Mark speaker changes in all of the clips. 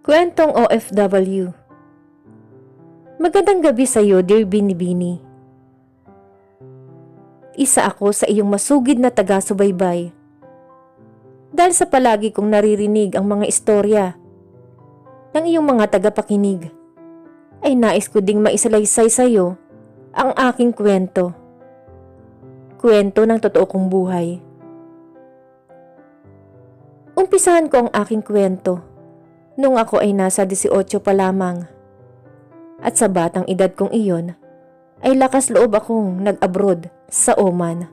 Speaker 1: Kwentong OFW. Magandang gabi sa iyo, dear Binibini. Isa ako sa iyong masugid na taga-subaybay. Dahil sa palagi kong naririnig ang mga istorya ng iyong mga tagapakinig, ay nais ko ding maisalaysay sa iyo ang aking kwento. Kwento ng totoo kong buhay. Umpisahan ko ang aking kwento nung ako ay nasa 18 pa lamang. At sa batang edad kong iyon, ay lakas loob akong nag-abroad sa Oman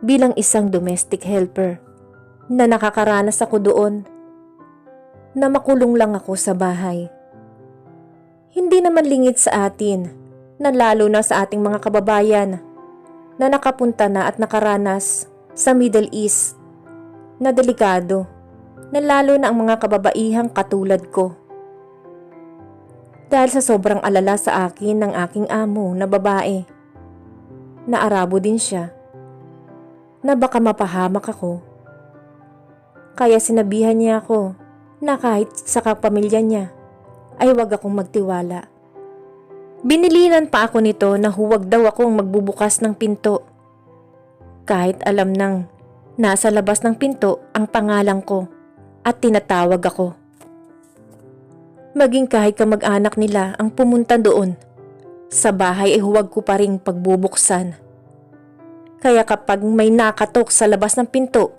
Speaker 1: bilang isang domestic helper na nakakaranas ako doon na makulong lang ako sa bahay. Hindi naman lingid sa atin na lalo na sa ating mga kababayan na nakapunta na at nakaranas sa Middle East na delikado, na lalo na ang mga kababaihang katulad ko. Dahil sa sobrang alala sa akin ng aking amo na babae, na Arabo din siya, na baka mapahamak ako. Kaya sinabihan niya ako na kahit sa kapamilya niya ay huwag akong magtiwala. Binilinan pa ako nito na huwag daw akong magbubukas ng pinto. Kahit alam nang nasa labas ng pinto ang pangalan ko at tinatawag ako. Maging kahit kamag-anak nila ang pumunta doon, sa bahay ay huwag ko pa ring pagbubuksan. Kaya kapag may nakatok sa labas ng pinto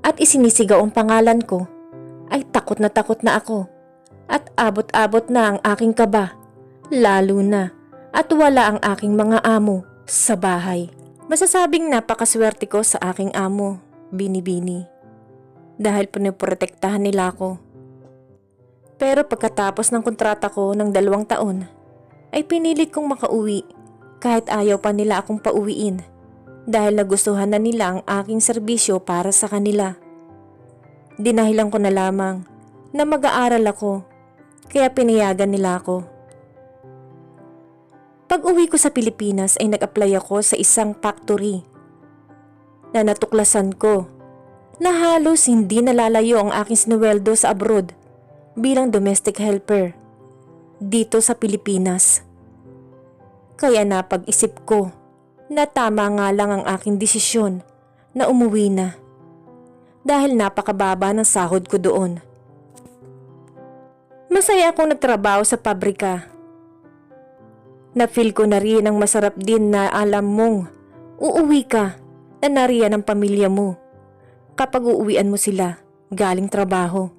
Speaker 1: at isinisigaw ang pangalan ko, ay takot na ako at abot-abot na ang aking kaba, lalo na at wala ang aking mga amo sa bahay. Masasabing napakaswerte ko sa aking amo, Binibini, dahil pinoprotektahan nila ako. Pero pagkatapos ng kontrata ko ng 2 taon, ay pinilit kong makauwi kahit ayaw pa nila akong pauwiin dahil nagustuhan na nila ang aking serbisyo para sa kanila. Dinahilan ko na lamang na mag-aaral ako, kaya pinayagan nila ako. Pag-uwi ko sa Pilipinas ay nag-apply ako sa isang factory na natuklasan ko na halos hindi nalalayo ang aking sinuweldo sa abroad bilang domestic helper dito sa Pilipinas. Kaya napag-isip ko na tama nga lang ang aking desisyon na umuwi na dahil napakababa ng sahod ko doon. Masaya akong nagtrabaho sa pabrika. Na-feel ko na rin ang masarap din na alam mong uuwi ka na nariyan ang pamilya mo kapag uuwian mo sila galing trabaho.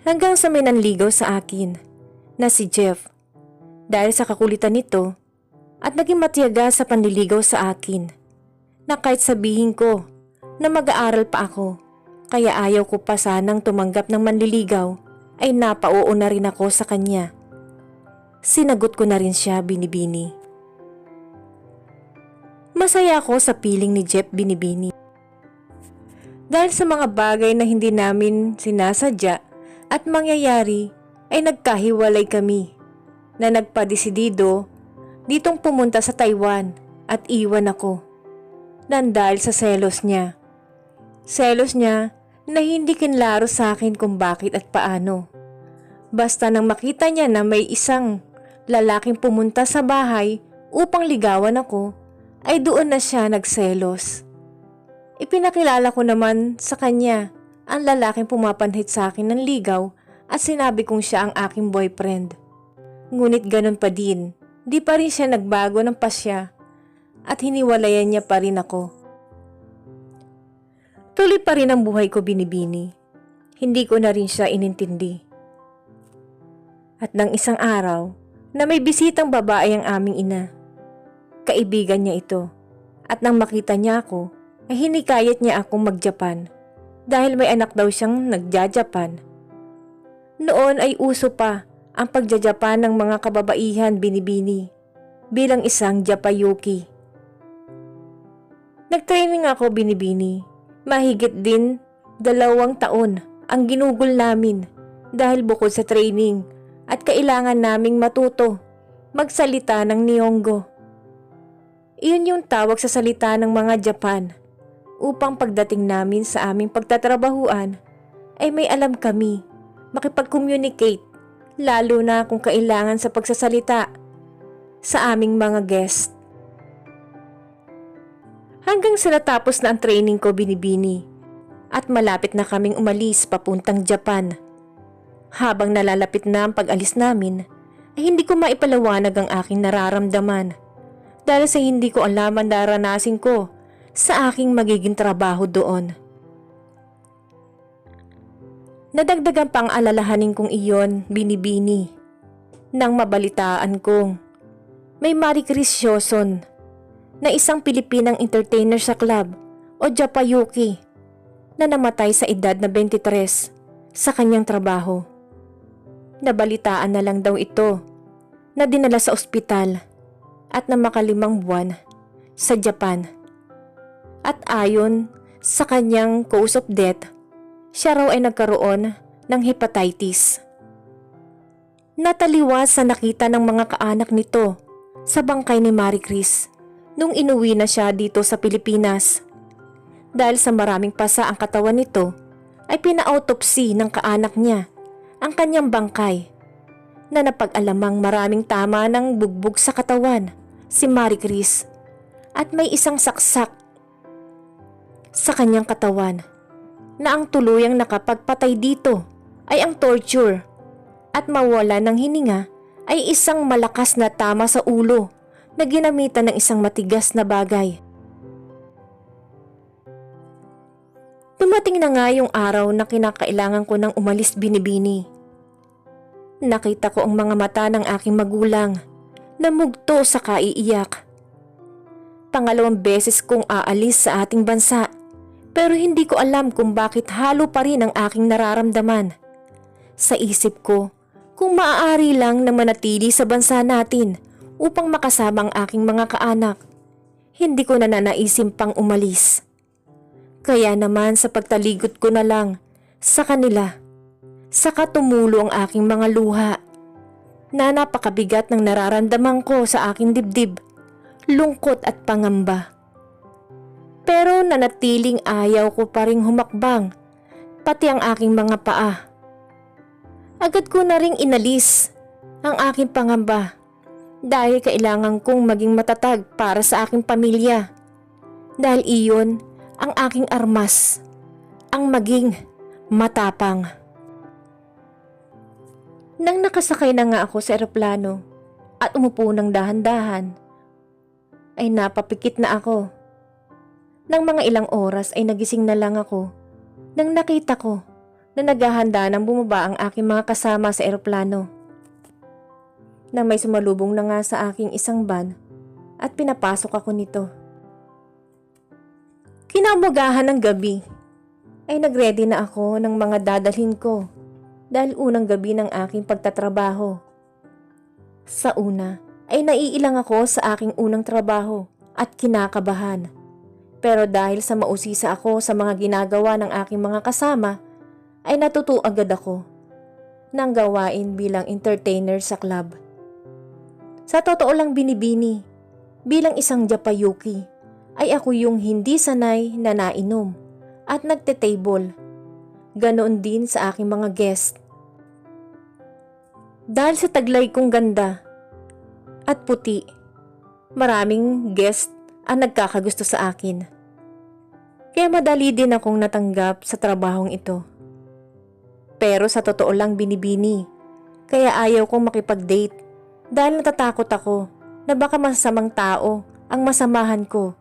Speaker 1: Hanggang sa may nanligaw sa akin na si Jeff dahil sa kakulitan nito at naging matiyaga sa panliligaw sa akin na kahit sabihin ko na mag-aaral pa ako kaya ayaw ko pa sanang tumanggap ng manliligaw ay napauo na rin ako sa kanya. Sinagot ko na rin siya, Binibini. Masaya ako sa piling ni Jeff, Binibini. Dahil sa mga bagay na hindi namin sinasadya at mangyayari ay nagkahiwalay kami na nagpadesidido ditong pumunta sa Taiwan at iwan ako nang dahil sa selos niya. Selos niya na hindi kinlaro sa akin kung bakit at paano. Basta nang makita niya na may isang lalaking pumunta sa bahay upang ligawan ako, ay doon na siya nagselos. Ipinakilala ko naman sa kanya ang lalaking pumapanhit sa akin ng ligaw at sinabi kong siya ang aking boyfriend. Ngunit ganun pa din, di pa rin siya nagbago ng pasya at hiniwalayan niya pa rin ako. Tuloy pa rin ang buhay ko, Binibini. Hindi ko na rin siya inintindi. At nang isang araw na may bisitang babae ang aming ina. Kaibigan niya ito at nang makita niya ako ay hinikayat niya akong mag-Japan dahil may anak daw siyang nagja-Japan. Noon ay uso pa ang pagja-Japan ng mga kababaihan binibini bilang isang Japayuki. Nag-training ako binibini. Mahigit din 2 taon ang ginugol namin dahil bukod sa training at kailangan naming matuto magsalita ng Nihongo. Iyon yung tawag sa salita ng mga Japan upang pagdating namin sa aming pagtatrabahuan ay may alam kami makipag-communicate lalo na kung kailangan sa pagsasalita sa aming mga guest. Hanggang sa natapos na ang training ko binibini at malapit na kaming umalis papuntang Japan. Habang nalalapit na ang pag-alis namin ay hindi ko maipalawanag ang aking nararamdaman dahil sa hindi ko alam ang naranasin ko sa aking magiging trabaho doon. Nadagdagan pa ang alalahanin kong iyon binibini nang mabalitaan kong may Marie Chris Joson na isang Pilipinang entertainer sa club o Japayuki na namatay sa edad na 23 sa kanyang trabaho. Nabalitaan na lang daw ito na dinala sa ospital at na maka5 buwan sa Japan. At ayon sa kanyang cause of death, siya raw ay nagkaroon ng hepatitis. Nataliwas sa nakita ng mga kaanak nito sa bangkay ni Marie Chris nung inuwi na siya dito sa Pilipinas. Dahil sa maraming pasa ang katawan nito, ay pina-autopsy ng kaanak niya ang kanyang bangkay na napag-alamang maraming tama ng bugbog sa katawan si Marie Chris at may isang saksak sa kanyang katawan na ang tuluyang nakapagpatay dito ay ang torture at mawala ng hininga ay isang malakas na tama sa ulo na ginamitan ng isang matigas na bagay. Dumating na nga yung araw na kinakailangan ko nang umalis binibini. Nakita ko ang mga mata ng aking magulang na mugto sa kaiiyak. 2 beses kong aalis sa ating bansa pero hindi ko alam kung bakit halo pa rin ang aking nararamdaman. Sa isip ko, kung maaari lang na manatili sa bansa natin upang makasama ang aking mga kaanak, hindi ko na nanaisim pang umalis. Kaya naman sa pagtaligot ko na lang sa kanila, saka tumulo ang aking mga luha na napakabigat ng nararamdaman ko sa aking dibdib, lungkot at pangamba. Pero nanatiling ayaw ko pa ring humakbang, pati ang aking mga paa. Agad ko na ring inalis ang aking pangamba dahil kailangan kong maging matatag para sa aking pamilya. Dahil iyon ang aking armas, ang maging matapang. Nang nakasakay na nga ako sa eroplano at umupo ng dahan-dahan, ay napapikit na ako. Nang mga ilang oras ay nagising na lang ako nang nakita ko na naghahanda ng bumaba ang aking mga kasama sa eroplano. Nang may sumalubong na nga sa aking isang van at pinapasok ako nito. Kinaumagahan ng gabi ay nagready na ako ng mga dadalhin ko dahil unang gabi ng aking pagtatrabaho. Sa una ay naiilang ako sa aking unang trabaho at kinakabahan. Pero dahil sa mausisa ako sa mga ginagawa ng aking mga kasama, ay natuto agad ako ng gawain bilang entertainer sa club. Sa totoo lang binibini, bilang isang Japayuki, ay ako yung hindi sanay na nainom at nagte-table. Ganoon din sa aking mga guest. Dahil sa taglay kong ganda at puti, maraming guest ang nagkakagusto sa akin. Kaya madali din akong natanggap sa trabahong ito. Pero sa totoo lang binibini, kaya ayaw kong makipag-date dahil natatakot ako na baka masasamang tao ang masamahan ko.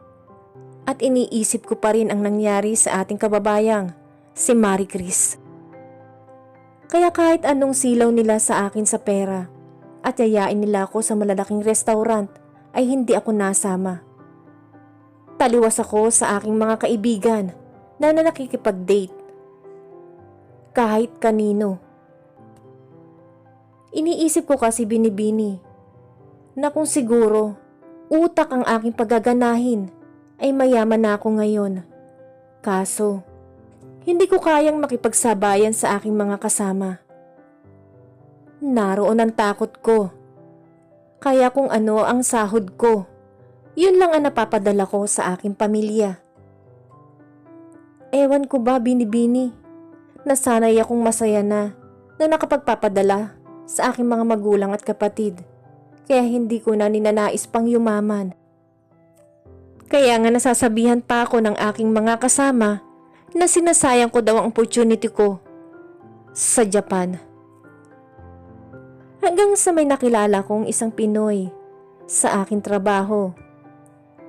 Speaker 1: At iniisip ko pa rin ang nangyari sa ating kababayang, si Marie Chris. Kaya kahit anong silaw nila sa akin sa pera at yayain nila ako sa malalaking restaurant ay hindi ako nasama. Taliwas ako sa aking mga kaibigan na nakikipag-date kahit kanino. Iniisip ko kasi Binibini na kung siguro utak ang aking paggaganahin ay mayaman na ako ngayon. Kaso, hindi ko kayang makipagsabayan sa aking mga kasama. Naroon ang takot ko. Kaya kung ano ang sahod ko, yun lang ang napapadala ko sa aking pamilya. Ewan ko ba Binibini, nasanay akong masaya na nakapagpapadala sa aking mga magulang at kapatid. Kaya hindi ko na ninanais pang yumaman. Kaya nga nasasabihan pa ako ng aking mga kasama na sinasayang ko daw ang opportunity ko sa Japan. Hanggang sa may nakilala kong isang Pinoy sa aking trabaho.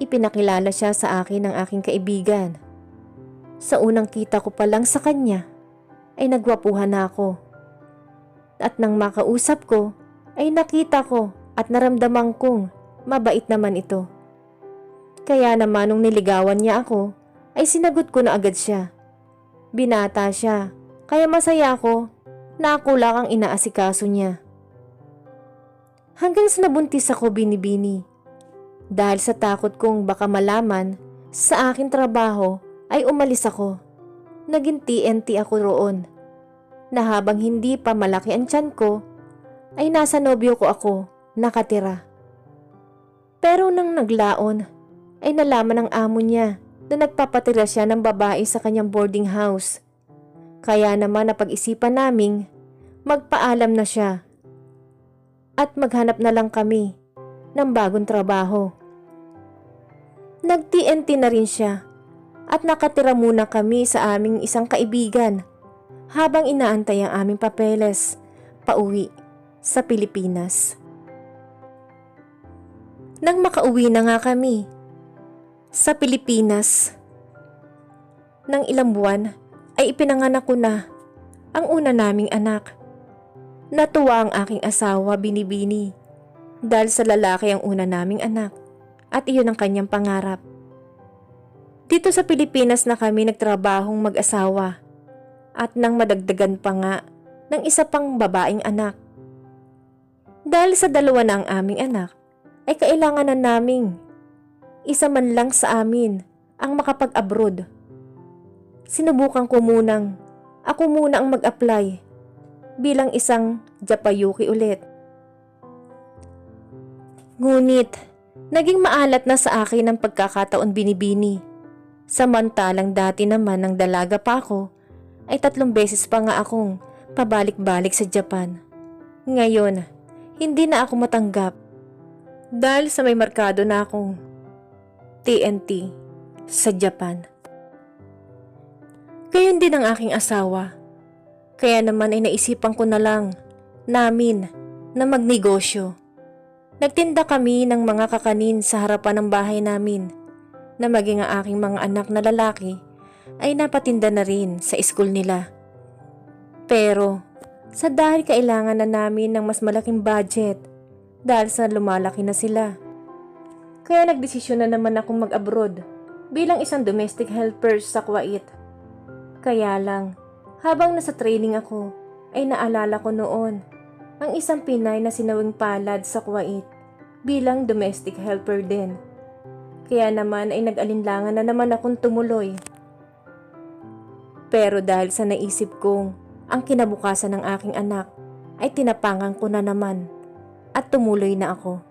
Speaker 1: Ipinakilala siya sa akin ng aking kaibigan. Sa unang kita ko pa lang sa kanya ay nagwapuhan na ako. At nang makausap ko ay nakita ko at naramdaman kong mabait naman ito. Kaya naman nung niligawan niya ako ay sinagot ko na agad siya. Binata siya kaya masaya ako na ako lang ang inaasikaso niya. Hanggang sa nabuntis ako Binibini. Dahil sa takot kong baka malaman sa aking trabaho ay umalis ako. Naging TNT ako roon. Na habang hindi pa malaki ang tiyan ko ay nasa nobyo ko ako nakatira. Pero nang naglaon ay nalaman ng amo niya na nagpapatira siya ng babae sa kanyang boarding house. Kaya naman napag-isipan naming magpaalam na siya at maghanap na lang kami ng bagong trabaho. Nag-TNT na rin siya at nakatira muna kami sa aming isang kaibigan habang inaantay ang aming papeles pauwi sa Pilipinas. Nang makauwi na nga kami sa Pilipinas, ng ilang buwan ay ipinanganak ko na ang una naming anak. Natuwa ang aking asawa Binibini dahil sa lalaki ang una naming anak at iyon ang kanyang pangarap. Dito sa Pilipinas na kami nagtrabahong mag-asawa at nang madagdagan pa nga ng isa pang babaeng anak. Dahil sa dalawa na ang aming anak, ay kailangan na naming isa man lang sa amin ang makapag-abroad. Sinubukan ko munang ako muna ang mag-apply bilang isang Japayuki ulit. Ngunit, naging maalat na sa akin ang pagkakataon Binibini. Samantalang dati naman ng dalaga pa ako, ay 3 beses pa nga akong pabalik-balik sa Japan. Ngayon, hindi na ako matanggap dahil sa may merkado na akong TNT sa Japan. Gayon din ang aking asawa. Kaya naman ay naisipan ko na lang namin na magnegosyo. Nagtinda kami ng mga kakanin sa harapan ng bahay namin na maging ang aking mga anak na lalaki ay napatinda na rin sa school nila. Pero sa dahil kailangan na namin ng mas malaking budget dahil sa lumalaki na sila. Kaya nagdesisyon na naman akong mag-abroad bilang isang domestic helper sa Kuwait. Kaya lang, habang nasa training ako, ay naalala ko noon ang isang Pinay na sinawing palad sa Kuwait bilang domestic helper din. Kaya naman ay nag-alinlangan na naman akong tumuloy. Pero dahil sa naisip kong ang kinabukasan ng aking anak ay tinapangan ko na naman at tumuloy na ako.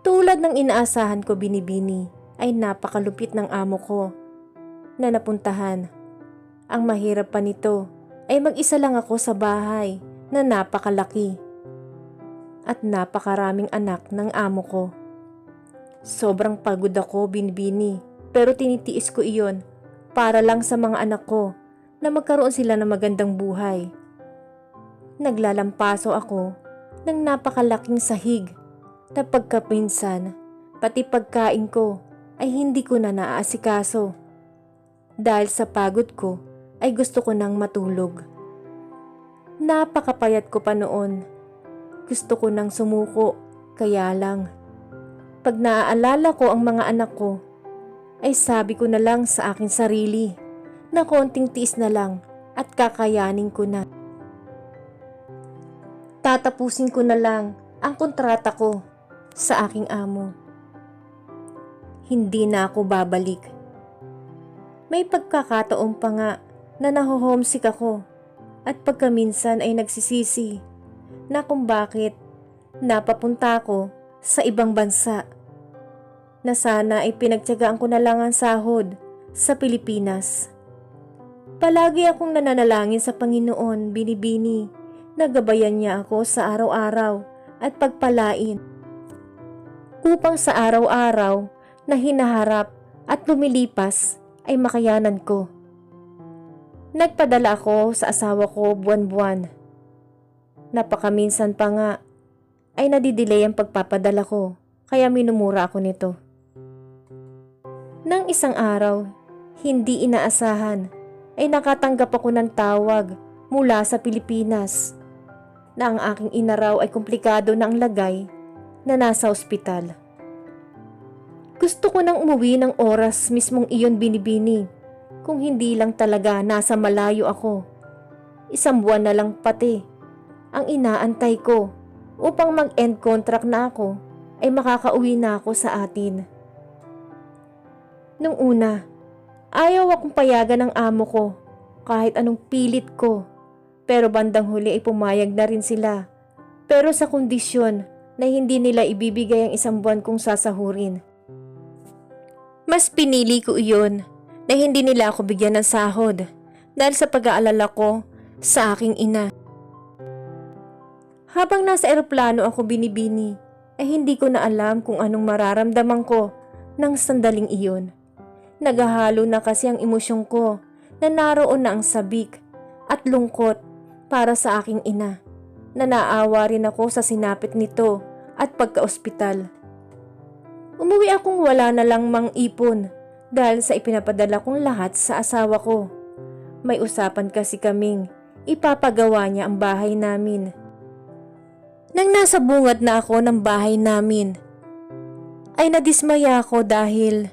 Speaker 1: Tulad ng inaasahan ko Binibini ay napakalupit ng amo ko na napuntahan. Ang mahirap pa nito ay mag-isa lang ako sa bahay na napakalaki at napakaraming anak ng amo ko. Sobrang pagod ako Binibini pero tinitiis ko iyon para lang sa mga anak ko na magkaroon sila ng magandang buhay. Naglalampaso ako ng napakalaking sahig na pagkapinsan pati pagkain ko ay hindi ko na naaasikaso. Dahil sa pagod ko ay gusto ko nang matulog. Napakapayat ko pa noon. Gusto ko nang sumuko, kaya lang. Pag naaalala ko ang mga anak ko, ay sabi ko na lang sa aking sarili na konting tiis na lang at kakayanin ko na. Tatapusin ko na lang ang kontrata ko sa aking amo. Hindi na ako babalik. May pagkakataon pa nga na naho-homesick ako at pagkaminsan ay nagsisisi na kung bakit napapunta ako sa ibang bansa na sana ay pinagtiyagaan ko na lang ang sahod sa Pilipinas. Palagi akong nananalangin sa Panginoon, Binibini, na gabayan niya ako sa araw-araw at pagpalain upang sa araw-araw na hinaharap at lumilipas ay makayanan ko. Nagpadala ako sa asawa ko buwan-buwan. Napakaminsan pa nga ay nadidelay ang pagpapadala ko, kaya minumura ako nito. Nang isang araw, hindi inaasahan, ay nakatanggap ako ng tawag mula sa Pilipinas na ang aking ina raw ay komplikado na ang lagay na nasa ospital. Gusto ko nang umuwi ng oras mismong iyon, Binibini, kung hindi lang talaga nasa malayo ako. 1 buwan na lang pati ang inaantay ko upang mag-end contract na ako ay makakauwi na ako sa atin. Nung una, ayaw akong payagan ng amo ko kahit anong pilit ko, pero bandang huli ay pumayag na rin sila, pero sa kondisyon na hindi nila ibibigay ang 1 buwan kong sasahurin. Mas pinili ko iyon na hindi nila ako bigyan ng sahod dahil sa pag-aalala ko sa aking ina. Habang nasa eroplano ako, Binibini, ay hindi ko na alam kung anong mararamdaman ko ng sandaling iyon. Naghahalo na kasi ang emosyon ko na naroon na ang sabik at lungkot para sa aking ina, na naawa rin ako sa sinapit nito at pagka-ospital. Umuwi akong wala na lang mang-ipon dahil sa ipinapadala kong lahat sa asawa ko. May usapan kasi kaming ipapagawa niya ang bahay namin. Nang nasa bungad na ako ng bahay namin, ay nadismaya ako dahil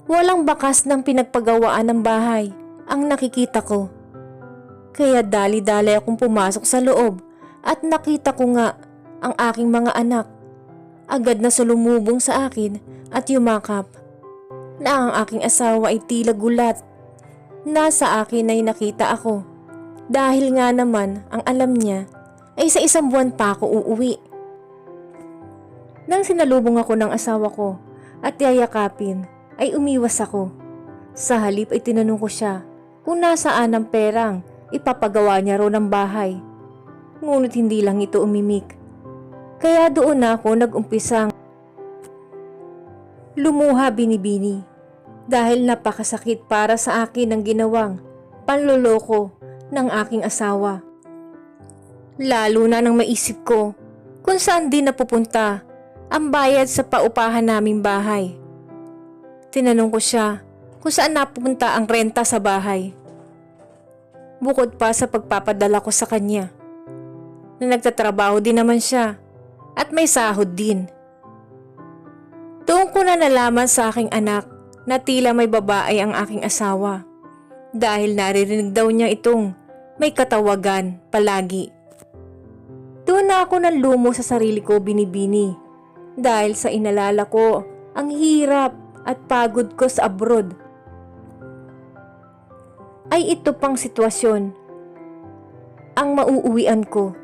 Speaker 1: walang bakas ng pinagpagawaan ng bahay ang nakikita ko. Kaya dali-dali akong pumasok sa loob at nakita ko nga ang aking mga anak. Agad na sulumubong sa akin at yumakap. Na ang aking asawa ay tila gulat. Nasa akin ay nakita ako. Dahil nga naman ang alam niya ay sa 1 buwan pa ako uuwi. Nang sinalubong ako ng asawa ko at yayakapin, ay umiwas ako. Sa halip ay tinanong ko siya kung nasaan ang perang ipapagawa niya raw ng bahay. Ngunit hindi lang ito umimik. Kaya doon na ako nag-umpisang lumuha, Binibini, dahil napakasakit para sa akin ang ginawang panloloko ng aking asawa. Lalo na nang maisip ko kung saan din napupunta ang bayad sa paupahan naming bahay. Tinanong ko siya kung saan napupunta ang renta sa bahay. Bukod pa sa pagpapadala ko sa kanya, na nagtatrabaho din naman siya at may sahod din. Doon ko na nalaman sa aking anak na tila may babae ang aking asawa dahil naririnig daw niya itong may katawagan palagi. Doon na ako nanlumo sa sarili ko, Binibini, dahil sa inalala ko ang hirap at pagod ko sa abroad. Ay ito pang sitwasyon ang mauuwian ko.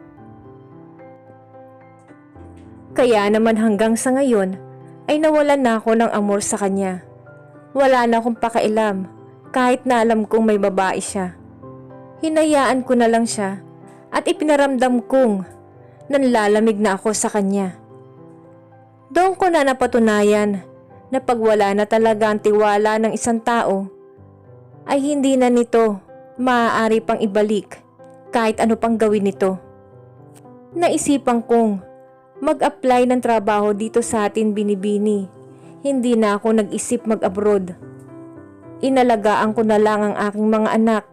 Speaker 1: Kaya naman hanggang sa ngayon ay nawalan na ako ng amor sa kanya. Wala na akong pakailam kahit na alam kong may babae siya. Hinayaan ko na lang siya at ipinaramdam kong nanlalamig na ako sa kanya. Doon ko na napatunayan na pag wala na talaga ang tiwala ng isang tao, ay hindi na nito maaari pang ibalik kahit ano pang gawin nito. Naisipan kong mag-apply ng trabaho dito sa atin, Binibini. Hindi na ako nag-isip mag-abroad. Inalagaan ko na lang ang aking mga anak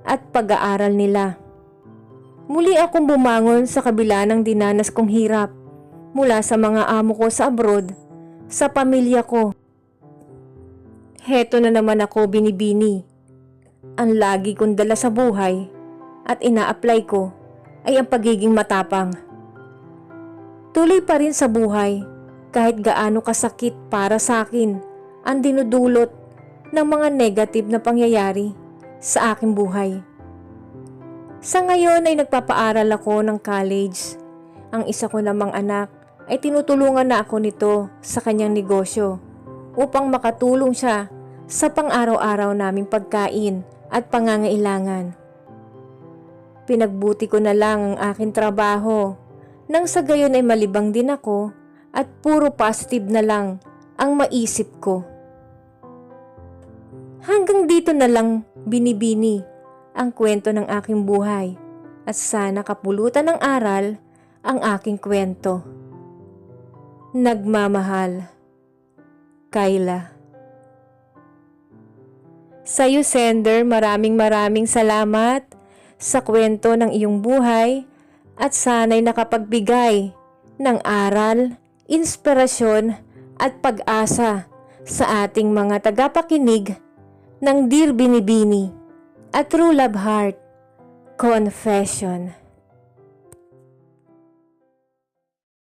Speaker 1: at pag-aaral nila. Muli akong bumangon sa kabila ng dinanas kong hirap mula sa mga amo ko sa abroad, sa pamilya ko. Heto na naman ako, Binibini. ang lagi kong dala sa buhay at ina-apply ko ay ang pagiging matapang. Tuloy pa rin sa buhay kahit gaano kasakit para sa akin ang dinudulot ng mga negative na pangyayari sa aking buhay. Sa ngayon ay nagpapaaral ako ng college. Ang isa ko namang anak ay tinutulungan na ako nito sa kanyang negosyo upang makatulong siya sa pang-araw-araw naming pagkain at pangangailangan. Pinagbuti ko na lang ang aking trabaho nang sa gayon ay malibang din ako at puro positive na lang ang maisip ko. Hanggang dito na lang binibini ang kwento ng aking buhay at sana kapulutan ng aral ang aking kwento. Nagmamahal, Kayla. Sa'yo sender, maraming salamat sa kwento ng iyong buhay at sana'y nakapagbigay ng aral, inspirasyon at pag-asa sa ating mga tagapakinig ng Dear Binibini at True Love Heart Confession.